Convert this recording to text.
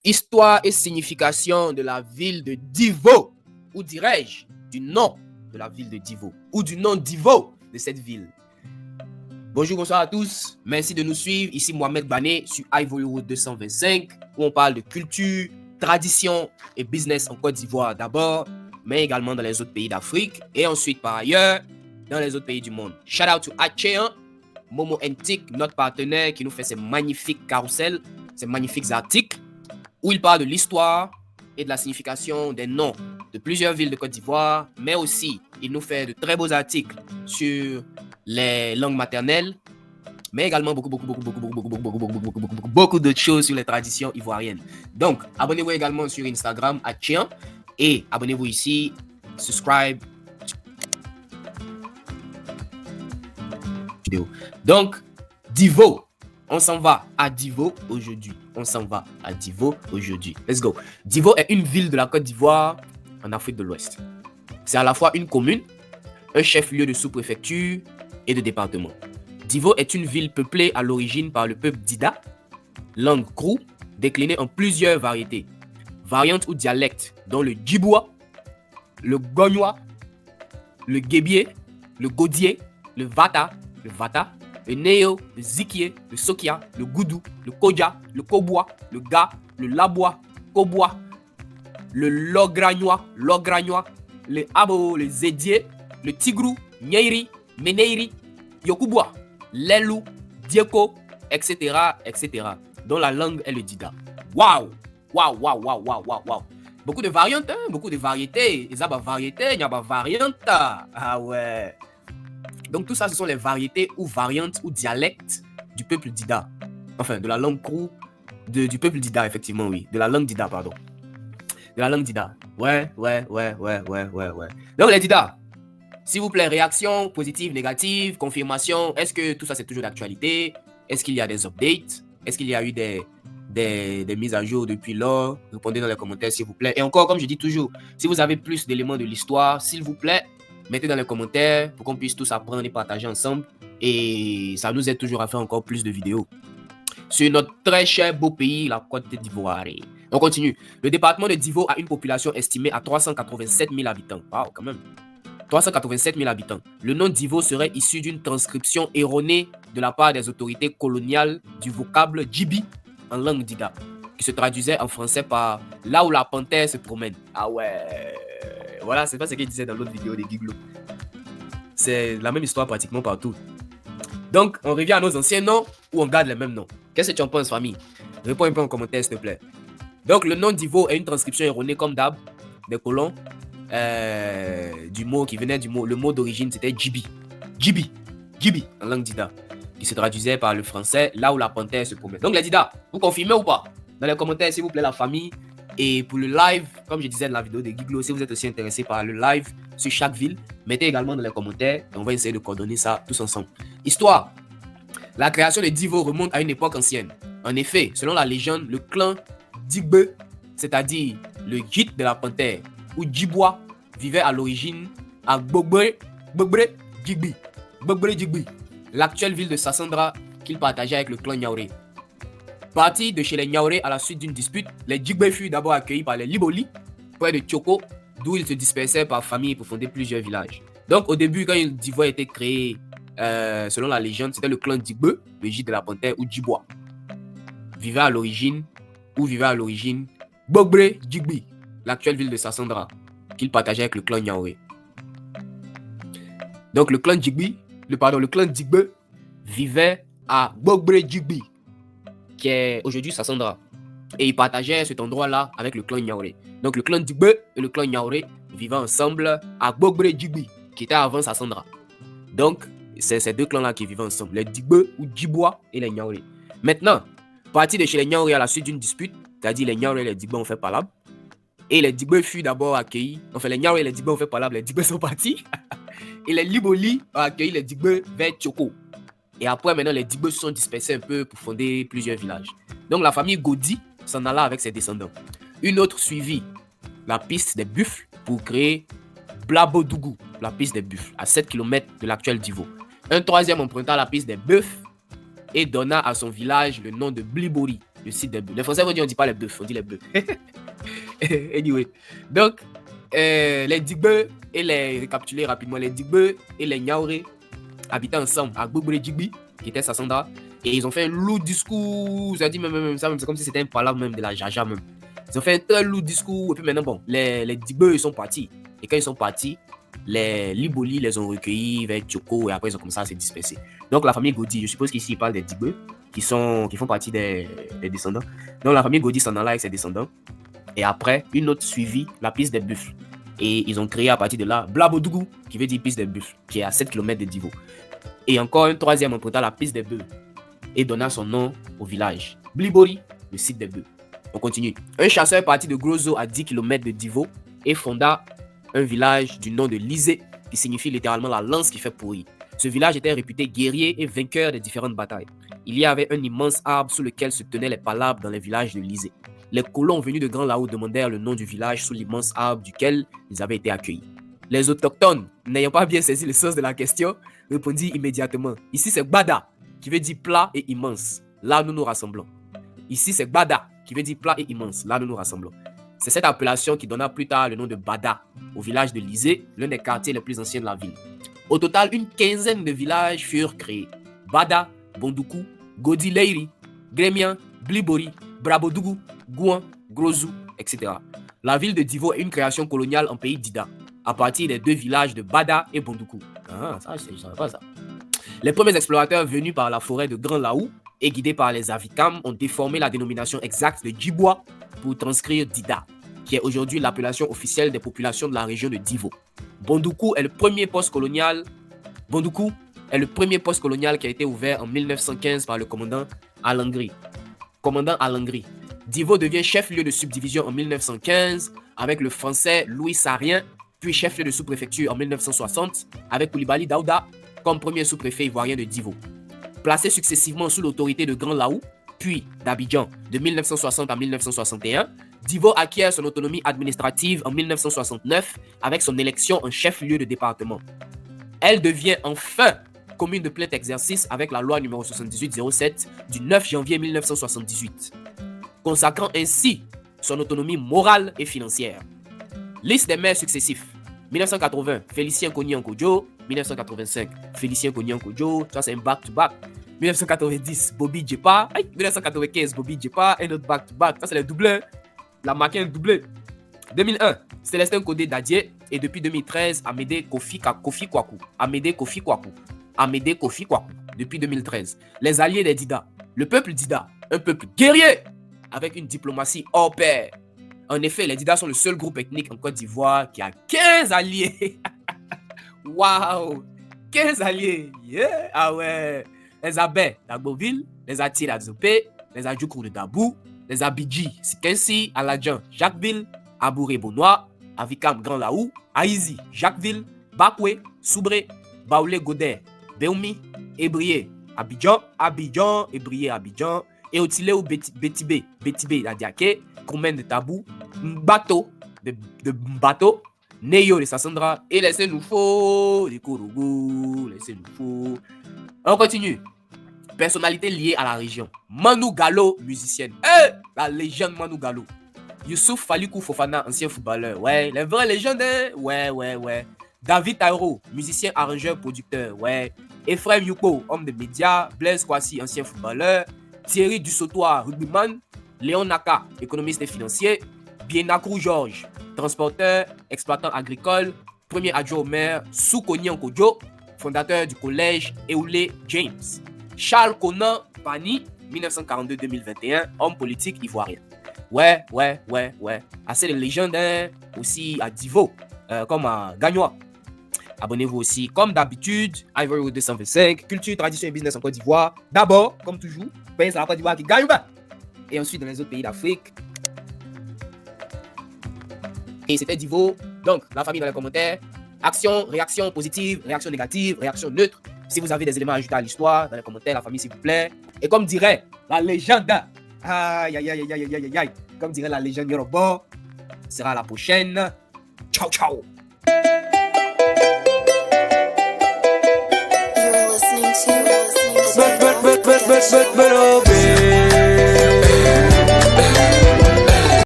Histoire et signification de la ville de Divo, ou dirais-je, du nom de la ville de Divo, ou du nom Divo de cette ville. Bonjour, bonsoir à tous. Merci de nous suivre. Ici Mohamed Bané sur Ivory Road 225, où on parle de culture, tradition et business en Côte d'Ivoire d'abord, mais également dans les autres pays d'Afrique et ensuite par ailleurs dans les autres pays du monde. Shout out to Achéan, Momo Ntik, notre partenaire qui nous fait ces magnifiques carousels, ces magnifiques articles où il parle de l'histoire et de la signification des noms de plusieurs villes de Côte d'Ivoire, mais aussi il nous fait de très beaux articles sur les langues maternelles, mais également beaucoup d'autres choses sur les traditions ivoiriennes. Donc, abonnez-vous également sur Instagram à Chien et abonnez-vous ici, subscribe. Donc, Divo, on s'en va à Divo aujourd'hui. Let's go. Divo est une ville de la Côte d'Ivoire en Afrique de l'Ouest. C'est à la fois une commune, un chef-lieu de sous-préfecture et de département. Divo est une ville peuplée à l'origine par le peuple Dida, langue krou, déclinée en plusieurs variétés, variantes ou dialectes, dont le djiboua, le gognois, le guébier, le godier, le vata, le néo, le zikié, le sokia, le goudou, le kodja, le koboua, le ga, le laboua, koboua, le logragnois, le abo, le zédié, le tigrou, nyeiri, meneiri, yokuboua, l'elou, dieko, etc., dont la langue est le dida. Waouh! Beaucoup de variantes, hein? Beaucoup de variétés. Il y a des variétés, il y a des variantes. Ah ouais. Donc tout ça, ce sont les variétés ou variantes ou dialectes du peuple Dida. Enfin, de la langue krou, du peuple Dida, effectivement, oui. De la langue Dida, pardon. De la langue Dida. Ouais. Donc les Dida, s'il vous plaît, réaction positive, négative, confirmation. Est-ce que tout ça, c'est toujours d'actualité? Est-ce qu'il y a des updates? Est-ce qu'il y a eu des mises à jour depuis lors? Répondez dans les commentaires, s'il vous plaît. Et encore, comme je dis toujours, si vous avez plus d'éléments de l'histoire, s'il vous plaît, mettez dans les commentaires pour qu'on puisse tous apprendre et partager ensemble. Et ça nous aide toujours à faire encore plus de vidéos sur notre très cher beau pays, la Côte d'Ivoire. On continue. Le département de Divo a une population estimée à 387 000 habitants. Waouh, quand même. 387 000 habitants. Le nom Divo serait issu d'une transcription erronée de la part des autorités coloniales du vocable Djibi en langue Dida, qui se traduisait en français par là où la panthère se promène. Ah ouais. Voilà, c'est pas ce qu'il disait dans l'autre vidéo des Giglo. C'est la même histoire pratiquement partout. Donc, on revient à nos anciens noms ou on garde les mêmes noms. Qu'est-ce que tu en penses, famille? Réponds un peu en commentaire, s'il te plaît. Donc, le nom Divo est une transcription erronée comme d'hab des colons du mot qui venait le mot d'origine, c'était Djibi. Djibi, en langue Dida, qui se traduisait par le français là où la panthère se promène. Donc, les Dida, vous confirmez ou pas? Dans les commentaires, s'il vous plaît, la famille. Et pour le live, comme je disais dans la vidéo de Giglo, si vous êtes aussi intéressé par le live sur chaque ville, mettez également dans les commentaires et on va essayer de coordonner ça tous ensemble. Histoire. La création de Divo remonte à une époque ancienne. En effet, selon la légende, le clan Digbe, c'est-à-dire le gîte de la panthère, ou Djiboua, vivait à l'origine à Gbogbre Djigbi, l'actuelle ville de Sassandra qu'il partageait avec le clan Niaouré. Parti de chez les Niaouré à la suite d'une dispute, les Djigbe furent d'abord accueillis par les Liboli, près de Tchoko, d'où ils se dispersaient par famille pour fonder plusieurs villages. Donc au début, quand Divo a été créé, selon la légende, c'était le clan Digbe, le gîte de la panthère, ou Djiboua. Vivait à l'origine Gbogbre Djigbi, l'actuelle ville de Sassandra, qu'il partageait avec le clan Niaouré. Donc le clan Digbe vivait à Gbogbre Djigbi, qui est aujourd'hui Sassandra. Et il partageait cet endroit-là avec le clan Niaouré. Donc le clan Digbe et le clan Niaouré vivaient ensemble à Gbogbre Djigbi, qui était avant Sassandra. Donc c'est ces deux clans-là qui vivaient ensemble, les Digbe ou Djiboua et les Niaouré. Maintenant, parti de chez les Niaouré à la suite d'une dispute, c'est-à-dire les Niaouré et les Digbe ont fait palabre. Et les Digbe furent d'abord accueillis. Enfin, les Niaouré et les Digbe ont fait palabre, les Digbe sont partis. Et les Liboli ont accueilli les Digbe vers Tchoko. Et après, maintenant, les Digbe se sont dispersés un peu pour fonder plusieurs villages. Donc, la famille Godi s'en alla avec ses descendants. Une autre suivit la piste des buffles pour créer Blabodougou, la piste des buffles, à 7 km de l'actuel Divo. Un troisième emprunta la piste des bœufs et donna à son village le nom de Blibori, le site des bœufs. Les Français vont dire on dit pas les bœufs, on dit les bœufs. Anyway, donc les Digbe et les récapituler rapidement, les Digbe et les Niaouré habitaient ensemble à Gbogbo Djigbi, qui était Sassandra, et ils ont fait un lourd discours. Ça dit même ça, c'est comme si c'était un palabre même de la Jaja même. Ils ont fait un très lourd discours, et puis maintenant, bon, les Digbe, ils sont partis. Et quand ils sont partis, les Liboli les ont recueillis vers Tchoko, et après ils ont commencé à se disperser. Donc la famille Godi, je suppose qu'ici, ils parlent des Digbe, qui font partie des descendants. Donc la famille Godi s'en allait avec ses descendants. Et après, une autre suivit la piste des buffles. Et ils ont créé à partir de là Blabodougou, qui veut dire piste des buffles, qui est à 7 km de Divo. Et encore un troisième emprunta la piste des bœufs et donna son nom au village. Blibori, le site des bœufs. On continue. Un chasseur partit de Grosso à 10 km de Divo et fonda un village du nom de Lisé, qui signifie littéralement la lance qui fait pourrir. Ce village était réputé guerrier et vainqueur des différentes batailles. Il y avait un immense arbre sous lequel se tenaient les palabres dans les villages de Lisé. Les colons venus de Grand Lao demandèrent le nom du village sous l'immense arbre duquel ils avaient été accueillis. Les autochtones, n'ayant pas bien saisi le sens de la question, répondirent immédiatement. Ici c'est Gbada, qui veut dire plat et immense. Là nous nous rassemblons. Ici c'est Gbada, qui veut dire plat et immense. Là nous nous rassemblons. C'est cette appellation qui donna plus tard le nom de Bada au village de Lisé, l'un des quartiers les plus anciens de la ville. Au total, une quinzaine de villages furent créés. Bada, Bondoukou, Godileiri, Gremian, Blibori, Brabodougou, Gouan, Grozou, etc. La ville de Divo est une création coloniale en pays d'Ida, à partir des deux villages de Bada et Bondoukou. Ah, ça, je ne savais pas ça. Les premiers explorateurs venus par la forêt de Grand Laou et guidés par les Avikam ont déformé la dénomination exacte de Djibois pour transcrire Dida, qui est aujourd'hui l'appellation officielle des populations de la région de Divo. Bondoukou est le premier poste colonial. Bondoukou est le premier poste colonial qui a été ouvert en 1915 par le commandant Alangri. Divo devient chef-lieu de subdivision en 1915 avec le français Louis Sarien, puis chef-lieu de sous-préfecture en 1960 avec Koulibaly Daouda comme premier sous-préfet ivoirien de Divo. Placé successivement sous l'autorité de Grand Laou, puis d'Abidjan de 1960 à 1961, Divo acquiert son autonomie administrative en 1969 avec son élection en chef-lieu de département. Elle devient enfin commune de plein exercice avec la loi numéro 7807 du 9 janvier 1978, consacrant ainsi son autonomie morale et financière. Liste des maires successifs. 1980, Félicien Kony-Ankodjo. 1985, Félicien Kony-Ankodjo. Ça, c'est un back-to-back. 1990, Bobby Djepa. 1995, Bobby Djepa. Un autre back-to-back. Ça, c'est le doublé. La maquin doublé. 2001, Célestin Kodé Dadier. Et depuis 2013, Amédée Kofi Kwaku. Amédée Kofi Kwaku. Depuis 2013. Les alliés des Dida. Le peuple Dida, un peuple guerrier avec une diplomatie hors pair. En effet, les Dida sont le seul groupe ethnique en Côte d'Ivoire qui a 15 alliés. Waouh! 15 alliés! Yeah! Ah ouais! Les Abé d'Agboville, les Ati d'Adzopé, les Adjoukrou de Dabou, les Abidji, Sikensi, Aladjan, Jacquesville, Abouré Bonois, Avikam Grand Laou, Aïzi, Jacquesville, Bakwe, Soubré, Baoulé Godet, Beoumi, Ebrié, Abidjan, Ebrié, Abidjan, et Otile ou Betibé, Adiake, Koumen de Tabou, Mbato de Mbato, Neyo de Sassandra, et laissez-nous faux, de Kourougou, laissez-nous faux. On continue. Personnalité liée à la région. Manu Gallo, musicienne. La légende Manu Gallo. Youssouf Falikou Fofana, ancien footballeur. Ouais, les vrais légendes, hein? Ouais. David Tairo, musicien, arrangeur, producteur. Ouais. Ephraim Yuko, homme de médias. Blaise Kwasi, ancien footballeur. Thierry Dussautoir, rugbyman. Léon Naka, économiste et financier. Bienakrou Georges, transporteur, exploitant agricole. Premier adjoint au maire. Soukoni Ankodjo, fondateur du collège Eoulé James. Charles Conan Pani, 1942-2021, homme politique ivoirien. Ouais. Assez de légendes, hein? Aussi à Divo, comme à Gagnois. Abonnez-vous aussi, comme d'habitude, Ivory Road 225, culture, tradition et business en Côte d'Ivoire. D'abord, comme toujours, pays à la Côte d'Ivoire qui gagne pas. Et ensuite dans les autres pays d'Afrique. Et c'était Divo. Donc, la famille dans les commentaires. Action, réaction positive, réaction négative, réaction neutre. Si vous avez des éléments à ajouter à l'histoire, dans les commentaires, la famille s'il vous plaît. Et comme dirait la légende, aïe, comme dirait la légende Yoruba, sera à la prochaine. Ciao. You're listening to